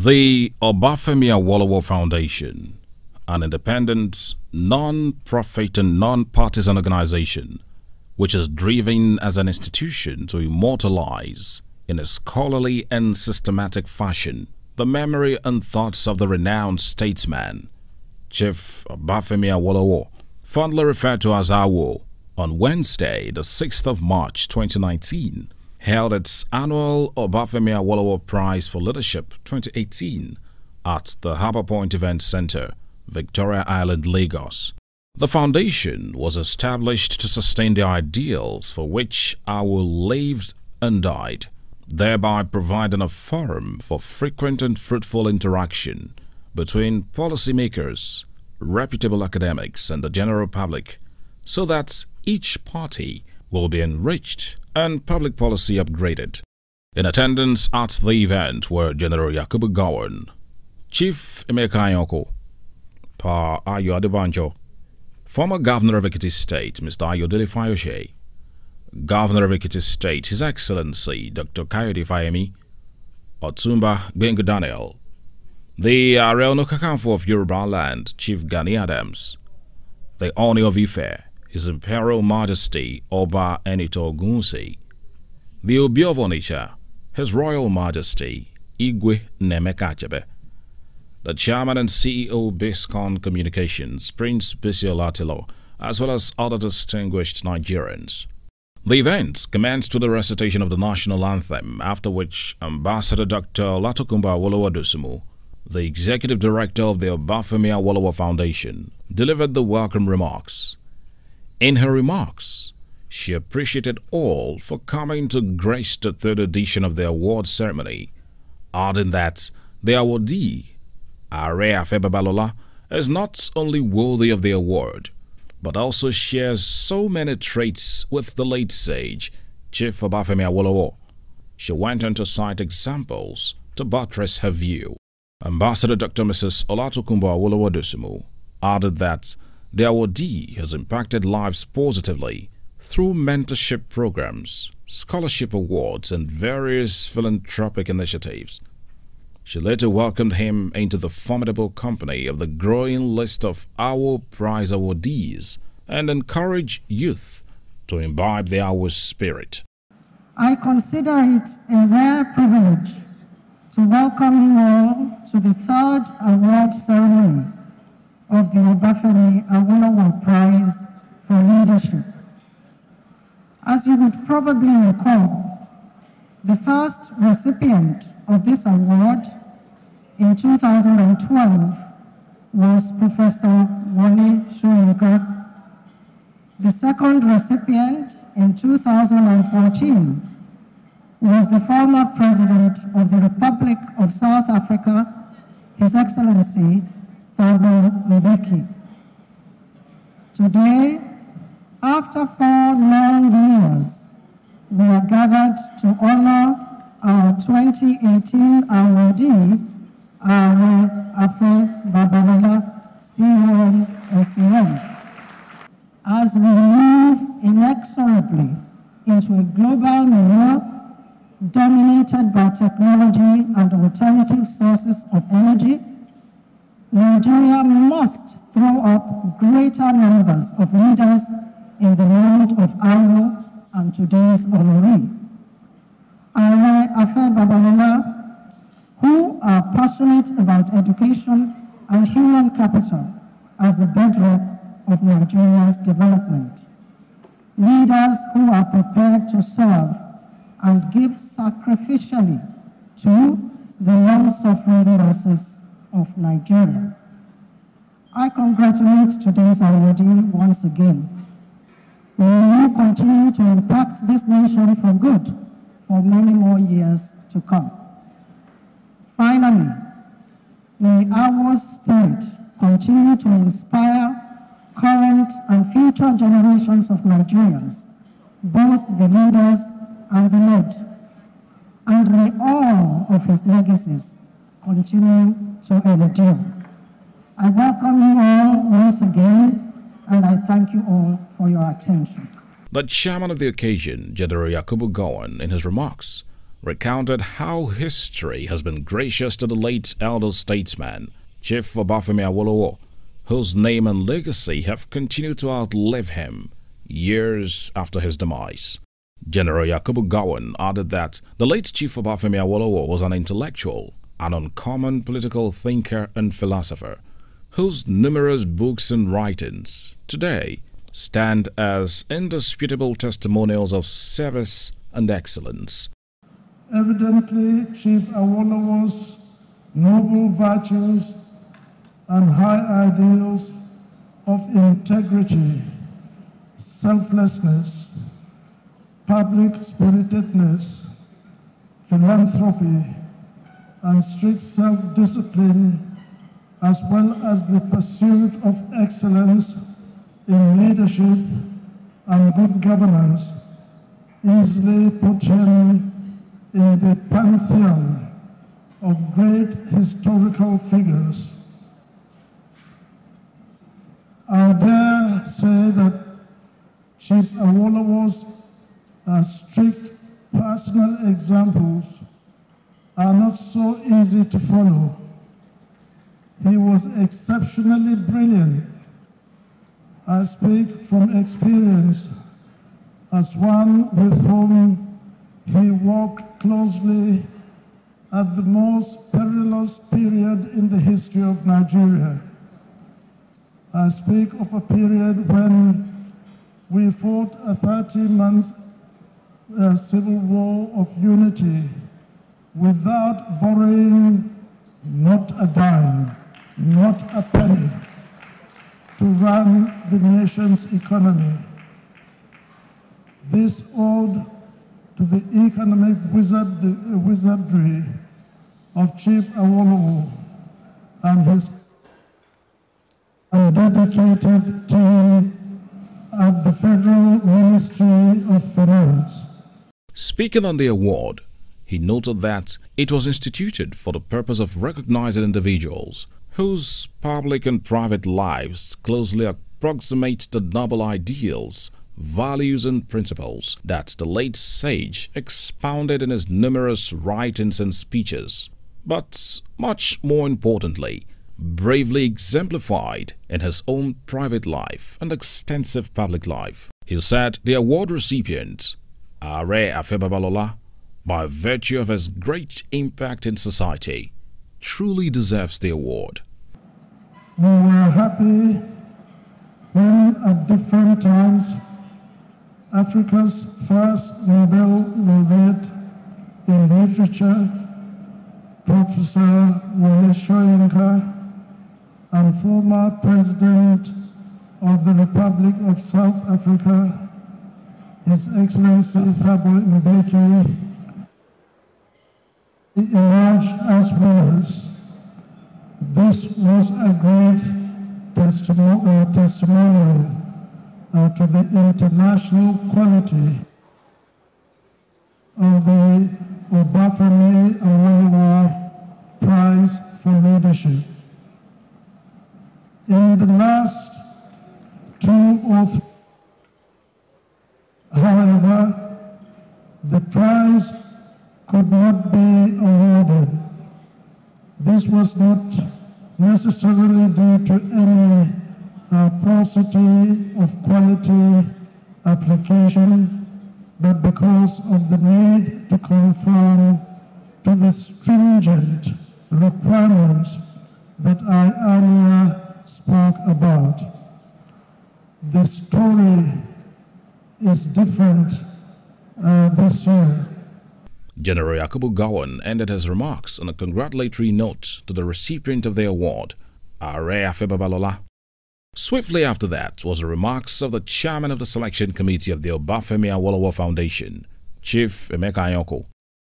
The Obafemi Awolowo Foundation, an independent, non-profit and non-partisan organization which is driven as an institution to immortalize, in a scholarly and systematic fashion, the memory and thoughts of the renowned statesman, Chief Obafemi Awolowo, fondly referred to as Awo, on Wednesday, the 6th of March 2019, held its annual Obafemi Awolowo Prize for Leadership 2018 at the Harbour Point Event Center, Victoria Island, Lagos. The foundation was established to sustain the ideals for which Awo lived and died, thereby providing a forum for frequent and fruitful interaction between policymakers, reputable academics, and the general public, so that each party will be enriched and public policy upgraded. In attendance at the event were General Yakubu Gowon, Chief Emeka Anyoko, Pa Ayo Adebanjo, former Governor of Ekiti State, Mr. Ayodele Fayose, Governor of Ekiti State, His Excellency Dr. Kayode Fayemi, Otumba Gbengu Daniel, the Ààrẹ Ọ̀nà Kakanfò of Yoruba Land, Chief Gani Adams, the Oni of Ife, His Imperial Majesty Oba Enito Ogunwusi, the Obi of Onitsha, His Royal Majesty Igwe Nemeka Achebe, the Chairman and CEO Biscon Communications, Prince Bisi Olatilo, as well as other distinguished Nigerians. The event commenced with the recitation of the national anthem, after which Ambassador Dr. Olatokunbo Awolowo, the Executive Director of the Obafemi Awolowo Foundation, delivered the welcome remarks. In her remarks, she appreciated all for coming to grace the third edition of the award ceremony, adding that the awardee, Ààrẹ Afe Babalola, is not only worthy of the award, but also shares so many traits with the late sage, Chief Obafemi Awolowo. She went on to cite examples to buttress her view. Ambassador Dr. Mrs. Olatokunbo Awolowo added that the awardee has impacted lives positively through mentorship programs, scholarship awards, and various philanthropic initiatives. She later welcomed him into the formidable company of the growing list of Awo Prize awardees and encouraged youth to imbibe the Awo spirit. I consider it a rare privilege to welcome you all to the third award ceremony of the Obafemi Awolowo Prize for Leadership. As you would probably recall, the first recipient of this award in 2012 was Professor Wole Soyinka. The second recipient in 2014 was the former President of the Republic of South Africa, His Excellency Thabo Mbeki. Today, after 4 long years, we are gathered to honor our 2018 awardee, Ààrẹ Afe Babalola, CON, as we move inexorably into a global milieu dominated by technology and alternative sources of energy, Nigeria must throw up greater numbers of leaders in the mold of Awo and today's honoree. Ààrẹ Afe Babalola, who are passionate about education and human capital as the bedrock of Nigeria's development. Leaders who are prepared to serve and give sacrificially to the long-suffering masses of Nigeria. I congratulate today's awardee once again. May you continue to impact this nation for good for many more years to come. Finally, may our spirit continue to inspire current and future generations of Nigerians, both the leaders and the led, and may all of his legacies continue to endure. I welcome you all once again, and I thank you all for your attention. The chairman of the occasion, General Yakubu Gowon, in his remarks, recounted how history has been gracious to the late elder statesman, Chief Obafemi Awolowo, whose name and legacy have continued to outlive him years after his demise. General Yakubu Gowon added that the late Chief Obafemi Awolowo was an intellectual, an uncommon political thinker and philosopher, whose numerous books and writings today stand as indisputable testimonials of service and excellence. Evidently, Chief Awolowo's noble virtues and high ideals of integrity, selflessness, public-spiritedness, philanthropy, and strict self-discipline, as well as the pursuit of excellence in leadership and good governance, easily put him in the pantheon of great historical figures. I dare say that Chief Awolowo's strict personal examples are not so easy to follow. He was exceptionally brilliant. I speak from experience as one with whom he worked closely at the most perilous period in the history of Nigeria. I speak of a period when we fought a 30-month civil war of unity without borrowing not a dime, not a penny, to run the nation's economy. This owed to the economic wizardry of Chief Awolowo and his dedicated team at the Federal Ministry of Finance. Speaking on the award, he noted that it was instituted for the purpose of recognizing individuals whose public and private lives closely approximate the noble ideals, values and principles that the late sage expounded in his numerous writings and speeches, but much more importantly, bravely exemplified in his own private life and extensive public life. He said the award recipient, Are Afebabalola, by virtue of his great impact in society, truly deserves the award. We were happy when at different times Africa's first Nobel laureate in literature, Professor Wole Soyinka, and former President of the Republic of South Africa, His Excellency Thabo Mbeki, emerged as winners. This was a great testimonial to the international quality of the Obafemi Awolowo Prize for Leadership. In the last 2 or 3, however, the prize could not be awarded. This was not necessarily due to any paucity of quality application, but because of the need to conform to the stringent requirements that I earlier spoke about. The story is different this year. General Yakubu Gowon ended his remarks on a congratulatory note to the recipient of the award, Are Afebabalola. Swiftly after that was the remarks of the chairman of the selection committee of the Obafemi Awolowo Foundation, Chief Emeka Anyoko.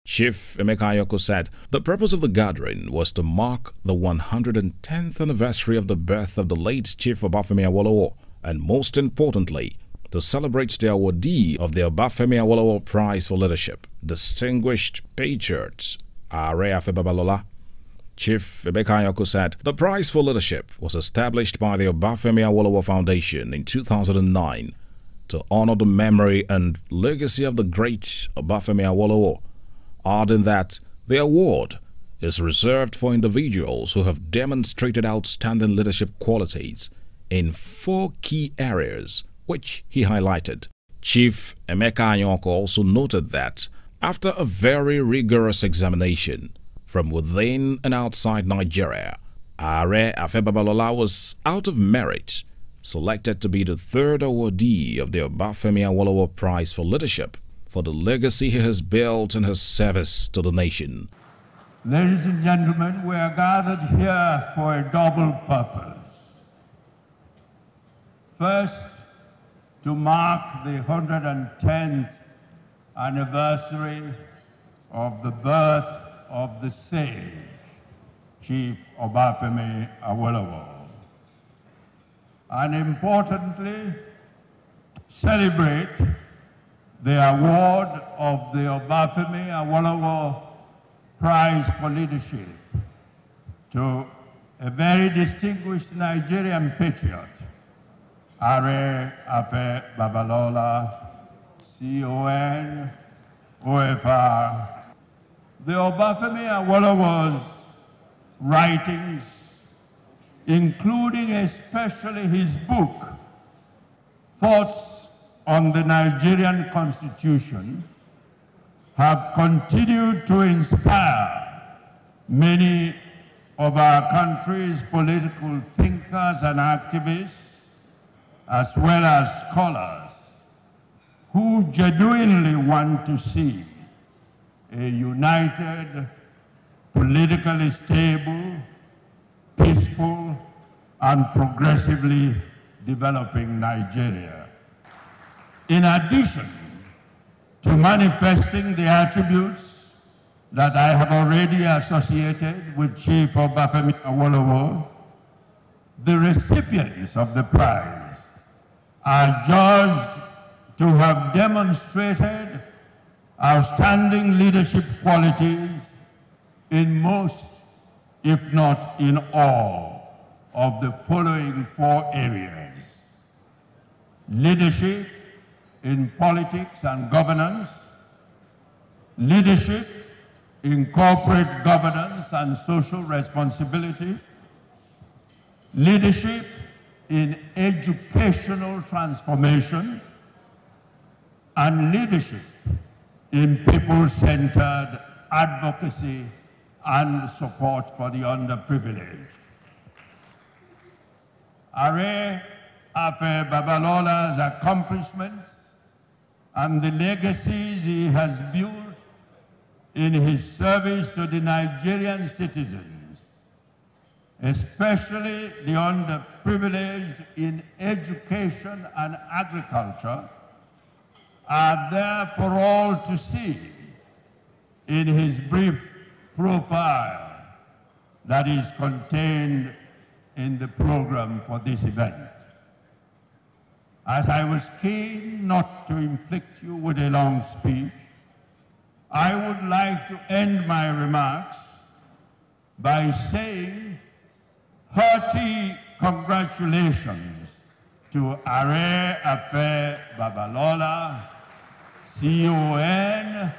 Chief Emeka Anyoko said the purpose of the gathering was to mark the 110th anniversary of the birth of the late Chief Obafemi Awolowo, and most importantly, to celebrate the awardee of the Obafemi Awolowo Prize for Leadership, Distinguished Patriot, Are Afebabalola. Chief Emeka Anyoko said the Prize for Leadership was established by the Obafemi Awolowo Foundation in 2009 to honor the memory and legacy of the great Obafemi Awolowo, adding that the award is reserved for individuals who have demonstrated outstanding leadership qualities in 4 key areas, which he highlighted. Chief Emeka Anyoko also noted that after a very rigorous examination from within and outside Nigeria, Are Afe Babalola was out of merit selected to be the 3rd awardee of the Obafemi Awolowo Prize for Leadership for the legacy he has built in his service to the nation. Ladies and gentlemen, we are gathered here for a double purpose. First, to mark the 110th anniversary of the birth of the sage, Chief Obafemi Awolowo. And importantly, celebrate the award of the Obafemi Awolowo Prize for Leadership to a very distinguished Nigerian patriot, Are Afe Babalola, CON, OFR. The Obafemi Awolowo's writings, including especially his book, Thoughts on the Nigerian Constitution, have continued to inspire many of our country's political thinkers and activists, as well as scholars, who genuinely want to see a united, politically stable, peaceful, and progressively developing Nigeria. In addition to manifesting the attributes that I have already associated with Chief Obafemi Awolowo, the recipients of the prize are judged to have demonstrated outstanding leadership qualities in most, if not in all, of the following 4 areas: leadership in politics and governance, leadership in corporate governance and social responsibility, leadership in educational transformation, and leadership in people-centered advocacy and support for the underprivileged. Are Afe Babalola's accomplishments and the legacies he has built in his service to the Nigerian citizens, especially the underprivileged in education and agriculture, are there for all to see in his brief profile that is contained in the program for this event. As I was keen not to inflict you with a long speech, I would like to end my remarks by saying hearty congratulations to Are Afe Babalola, CON,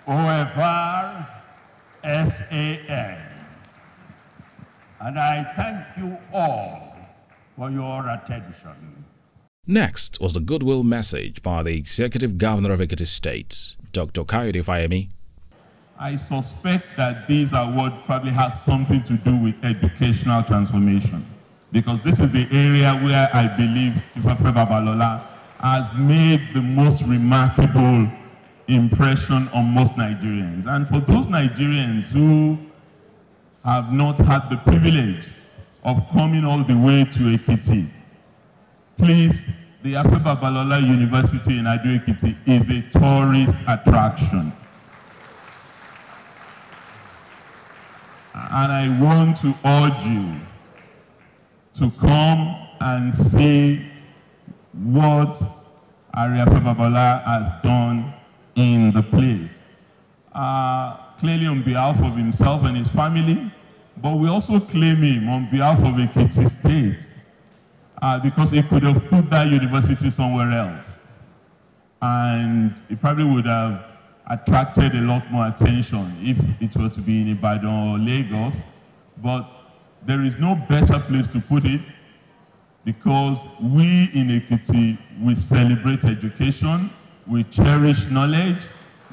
OFR, SAN. And I thank you all for your attention. Next was the goodwill message by the Executive Governor of Ekiti State, Dr. Kayode Fayemi. I suspect that this award probably has something to do with educational transformation, because this is the area where I believe Obafemi Babalola has made the most remarkable impression on most Nigerians. And for those Nigerians who have not had the privilege of coming all the way to Ekiti, please, the Afe Babalola University in Ado-Ekiti is a tourist attraction. And I want to urge you to come and see what Are Afe Babalola has done in the place. Clearly on behalf of himself and his family, but we also claim him on behalf of Ekiti State, because he could have put that university somewhere else. And he probably would have attracted a lot more attention if it were to be in Ibadan or Lagos. But there is no better place to put it, because we in Ekiti, we celebrate education, we cherish knowledge,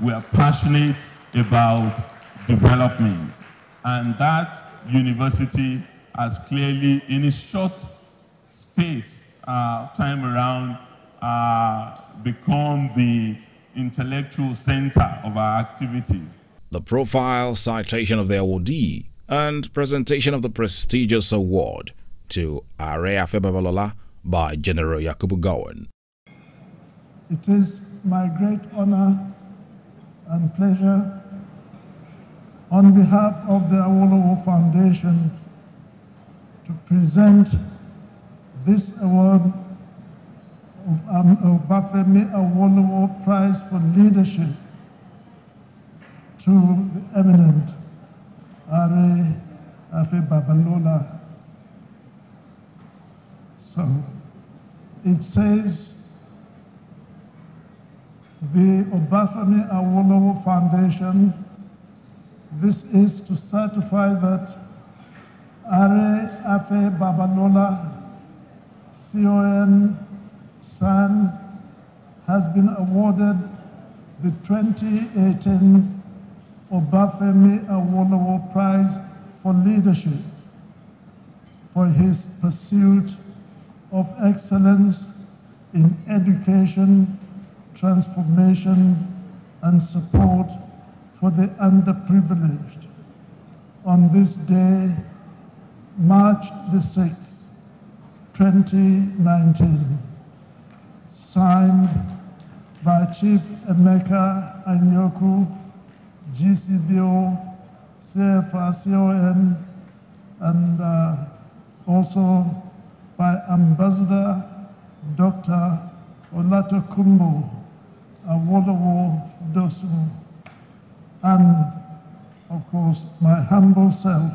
we are passionate about development. And that university has clearly, in a short space, time around, become the intellectual center of our activities. The profile, citation of the awardee, and presentation of the prestigious award to Are Afe Babalola by General Yakubu Gowon. It is my great honor and pleasure, on behalf of the Awolowo Foundation, to present this award of Obafemi Awolowo Prize for Leadership to the eminent Are Afe Babalola. So it says, the Obafemi Awolowo Foundation, this is to certify that Are Afe Babalola, CON, SAN, has been awarded the 2018 Obafemi Awolowo Prize for Leadership for his pursuit of excellence in education, transformation, and support for the underprivileged. On this day, March the 6th, 2019, signed by Chief Emeka Anyoku, GCBO, CFRCON, and also by Ambassador Dr. Olatokunbo Awolowo Dosun, and of course my humble self,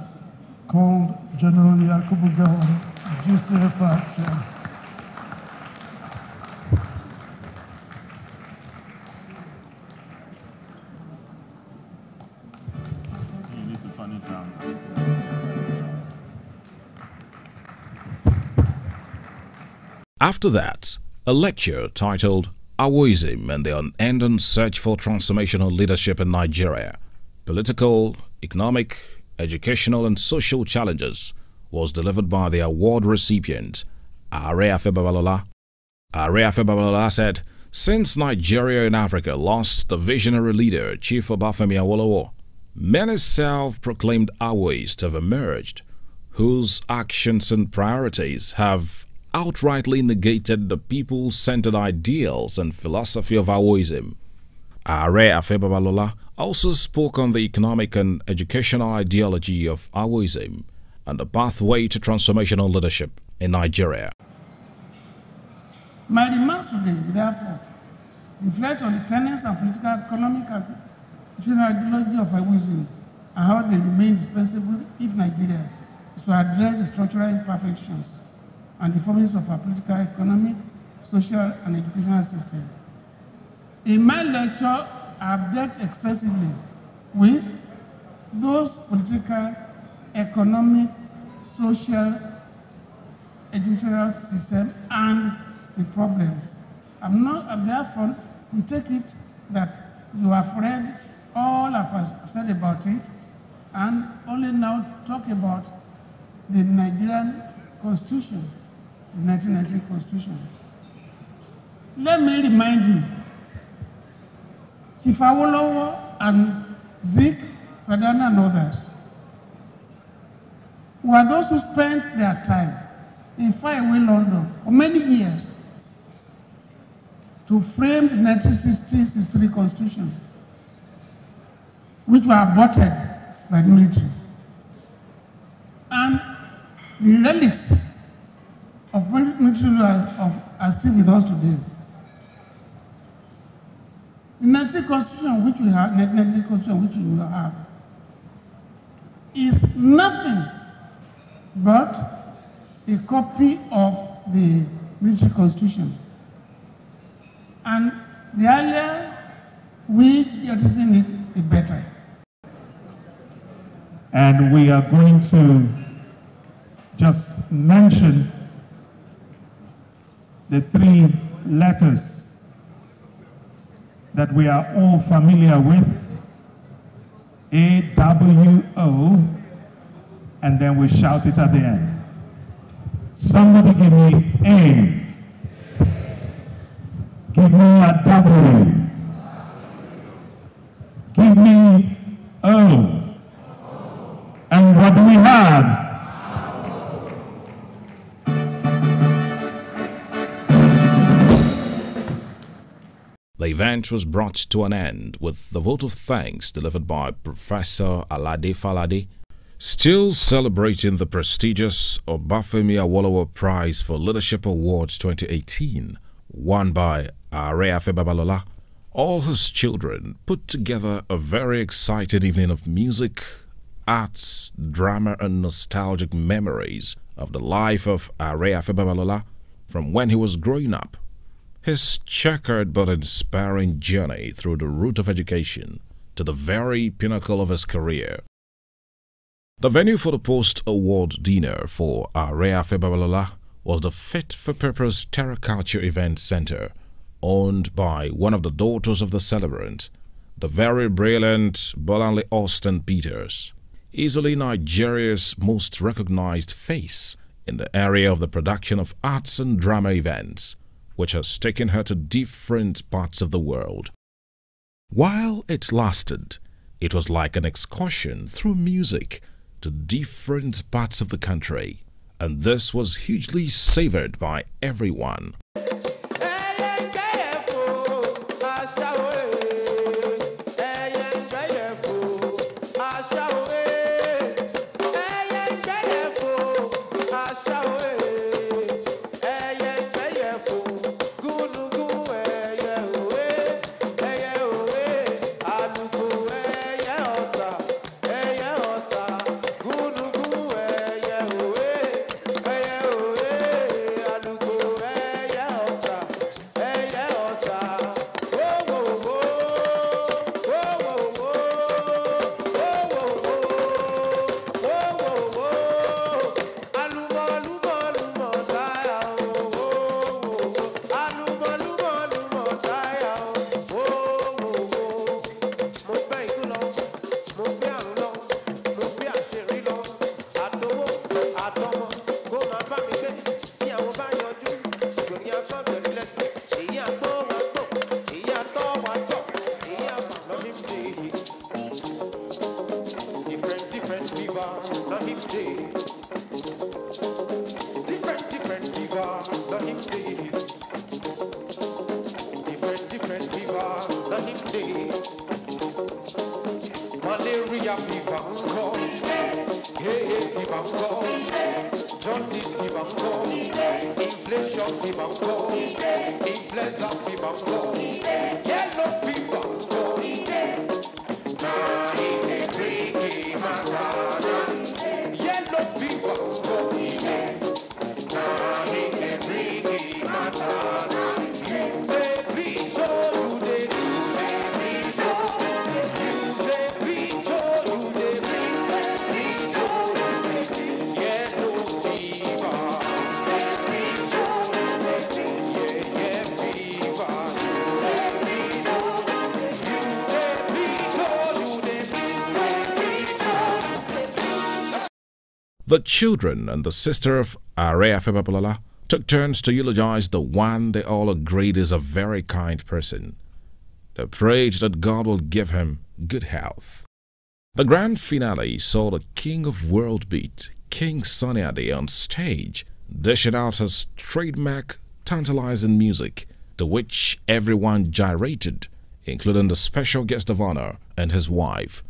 called General Yakubu Gowon, GCFR Chair. You need to turn it around. After that, a lecture titled Awoism and the Unending Search for Transformational Leadership in Nigeria, Political, Economic, Educational and Social Challenges was delivered by the award recipient, Are Afe Babalola. Are Afe Babalola said, since Nigeria and Africa lost the visionary leader, Chief Obafemi Awolowo, many self-proclaimed Awois have emerged, whose actions and priorities have outrightly negated the people-centered ideals and philosophy of Awoism. Are Afe Babalola also spoke on the economic and educational ideology of Awoism and the pathway to transformational leadership in Nigeria. My remarks today, therefore, reflect on the tenets and political, economic, and general ideology of Awoism and how they remain indispensable if Nigeria is to address the structural imperfections and deformities of our political, economic, social, and educational system. In my lecture, I have dealt extensively with those political, economic, social, educational system and the problems. I'm therefore, we take it that you have read all of us said about it and only now talk about the Nigerian Constitution, the 1990 Constitution. Let me remind you, Chief Awolowo and Zik, Sadana and others were those who spent their time in faraway London for many years to frame the 1963 Constitution, which were aborted by the military. And the relics of military are still with us today. The 19th Constitution which we have, 1990 Constitution which we will have, is nothing but a copy of the military Constitution. And the earlier we jettison it, the better. And we are going to just mention the three letters that we are all familiar with, A-W-O, and then we shout it at the end. Somebody give me A. Give me a W. Give me O. And what do we have? The event was brought to an end with the vote of thanks delivered by Professor Alade Falade, still celebrating the prestigious Obafemi Awolowo Prize for Leadership Awards 2018, won by Areafe Babalola. All his children put together a very exciting evening of music, arts, drama and nostalgic memories of the life of Areafe Babalola from when he was growing up. His checkered but inspiring journey through the route of education to the very pinnacle of his career. The venue for the post-award dinner for Areafe Babalola was the Fit for Purpose Terra Culture Event Center, owned by one of the daughters of the celebrant, the very brilliant Bolanle Austin Peters, easily Nigeria's most recognized face in the area of the production of arts and drama events, which has taken her to different parts of the world. While it lasted, it was like an excursion through music to different parts of the country, and this was hugely savored by everyone. Malaria fever, hey fever, jaundice fever, inflation fever, influenza fever, yellow fever. Nah, it freaky matana. Yellow fever. Nah, it freaky matana. You dey bleach, oh, you dey bleach, oh. You dey bleach, oh, you dey bleach, oh, you dey bleach. Yellow fever. Bleach, oh, yeah, fever. Bleach, oh, you dey bleach, oh, you dey bleach, oh. The children and the sister of Areafe Babalola took turns to eulogize the one they all agreed is a very kind person. They prayed that God will give him good health. The grand finale saw the king of world beat, King Sunny Ade, on stage, dishing out his trademark tantalizing music, to which everyone gyrated, including the special guest of honor and his wife.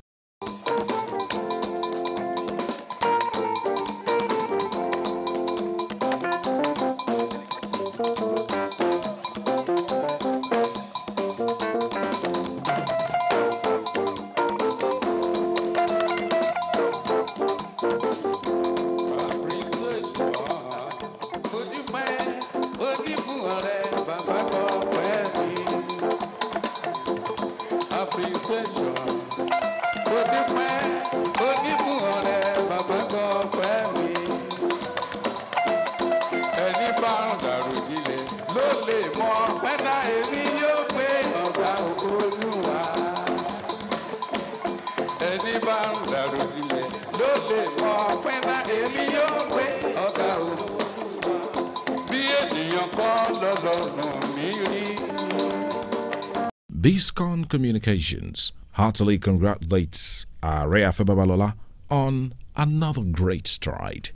appreciation. Odúpẹ́ onímú ọ̀rẹ́ bàbá gan pẹ́ mi. Ẹni bá ń dàrú jílẹ̀ ló lè mọ pẹ́dà èmi yóò pé ọ̀gá Olúwa. Ẹni bá ń dàrú jílẹ̀ ló lè mọ pẹ́dà èmi yóò pé ọ̀gá Olúwa. Bí ènìyàn kọ́ lọ́lọ́run mi rí. Biscon Communications heartily congratulates Awolowo on another great stride.